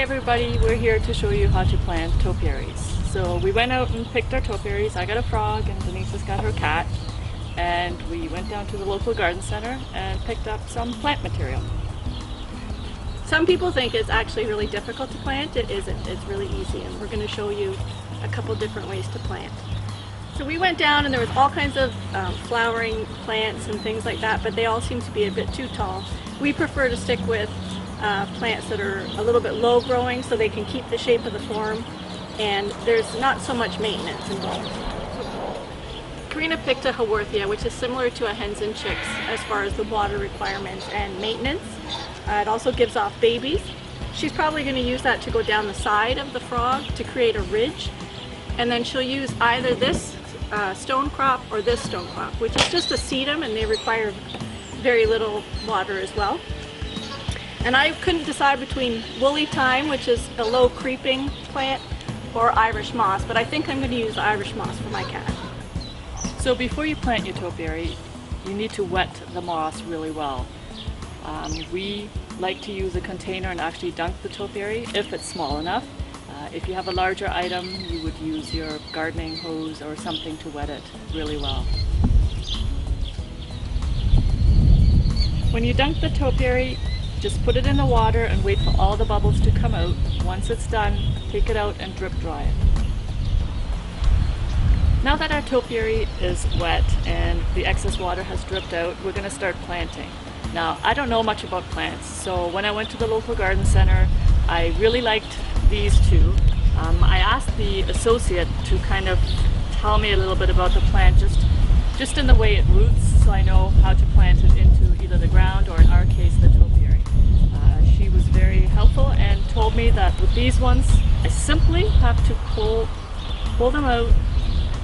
everybody, we're here to show you how to plant topiaries. So we went out and picked our topiaries. I got a frog and Denise has got her cat, and we went down to the local garden center and picked up some plant material. Some people think it's actually really difficult to plant. It isn't. It's really easy, and we're going to show you a couple different ways to plant. So we went down and there was all kinds of flowering plants and things like that, but they all seem to be a bit too tall. We prefer to stick with plants that are a little bit low growing so they can keep the shape of the form and there's not so much maintenance involved. Karina picked a Haworthia, which is similar to a hens and chicks as far as the water requirements and maintenance. It also gives off babies. She's probably going to use that to go down the side of the frog to create a ridge, and then she'll use either this stone crop or this stone crop, which is just a sedum and they require very little water as well. And I couldn't decide between woolly thyme, which is a low creeping plant, or Irish moss, but I think I'm going to use Irish moss for my cat. So before you plant your topiary, you need to wet the moss really well. We like to use a container and actually dunk the topiary if it's small enough. If you have a larger item, you would use your gardening hose or something to wet it really well. When you dunk the topiary, just put it in the water and wait for all the bubbles to come out. Once it's done, take it out and drip dry it. Now that our topiary is wet and the excess water has dripped out, we're going to start planting. Now, I don't know much about plants, so when I went to the local garden center, I really liked these two. I asked the associate to kind of tell me a little bit about the plant, just in the way it roots, so I know how to plant it into either the ground or, in our case, the topiary. She was very helpful and told me that with these ones, I simply have to pull them out,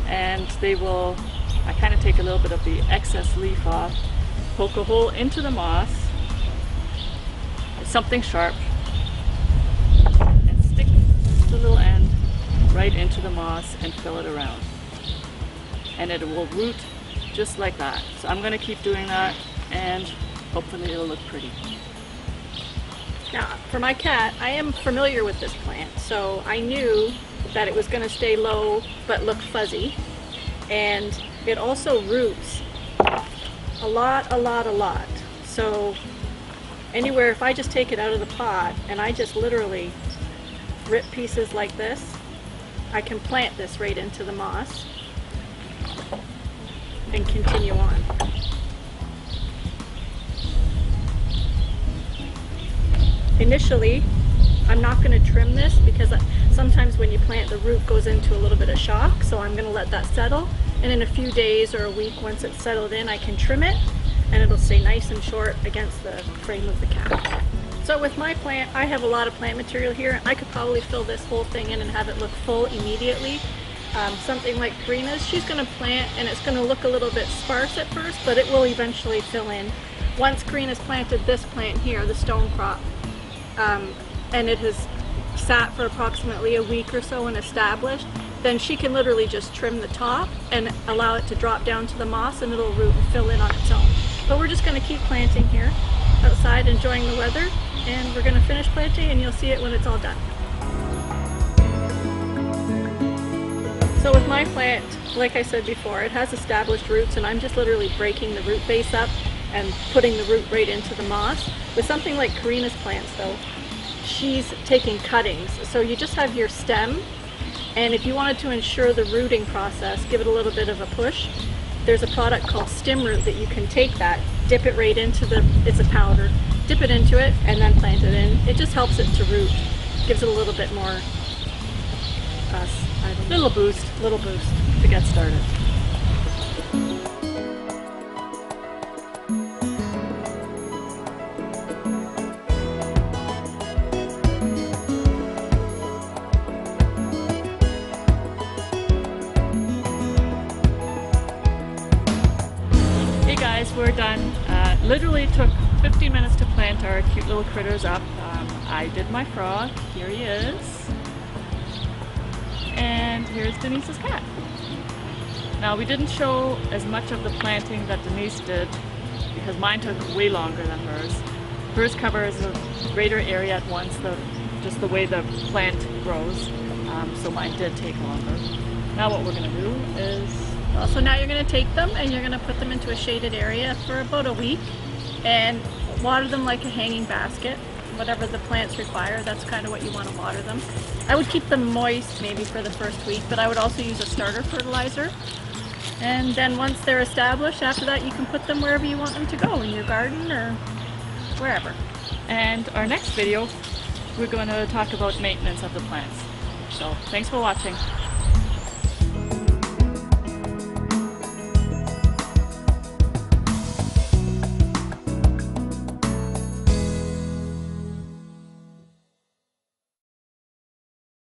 and I kind of take a little bit of the excess leaf off, poke a hole into the moss, something sharp, and stick the little end right into the moss and fill it around. And it will root just like that. So I'm going to keep doing that and hopefully it'll look pretty. Now, for my cat, I am familiar with this plant, so I knew that it was going to stay low but look fuzzy. And it also roots a lot. So anywhere, if I just take it out of the pot and I just literally rip pieces like this, I can plant this right into the moss and continue on. Initially, I'm not going to trim this because sometimes when you plant, the root goes into a little bit of shock, so I'm going to let that settle, and in a few days or a week, once it's settled in, I can trim it and it'll stay nice and short against the frame of the cat. So with my plant, I have a lot of plant material here. I could probably fill this whole thing in and have it look full immediately. Something like Karina's, she's going to plant and it's going to look a little bit sparse at first, but it will eventually fill in. Once Karina's planted this plant here, the stone crop, and it has sat for approximately a week or so and established, then she can literally just trim the top and allow it to drop down to the moss and it'll root and fill in on its own. But we're just going to keep planting here outside, enjoying the weather, and we're going to finish planting and you'll see it when it's all done. So with my plant, like I said before, it has established roots and I'm just literally breaking the root base up and putting the root right into the moss. With something like Karina's plants though, she's taking cuttings. So you just have your stem, and if you wanted to ensure the rooting process, give it a little bit of a push, there's a product called stem root that you can take that, dip it right into it's a powder, dip it into it and then plant it in. It just helps it to root, gives it a little bit more, little boost to get started. Hey guys, we're done. Literally took 15 minutes to plant our cute little critters up. I did my frog. Here he is. And here's Denise's cat. Now we didn't show as much of the planting that Denise did because mine took way longer than hers. Hers covers a greater area at once. The just the way the plant grows. So mine did take longer. Now what we're going to do is... Well, so now you're going to take them and you're going to put them into a shaded area for about a week and water them like a hanging basket. Whatever the plants require, that's kind of what you want to water them. I would keep them moist maybe for the first week, but I would also use a starter fertilizer. And then once they're established, after that you can put them wherever you want them to go, in your garden or wherever. And our next video, we're going to talk about maintenance of the plants. So thanks for watching.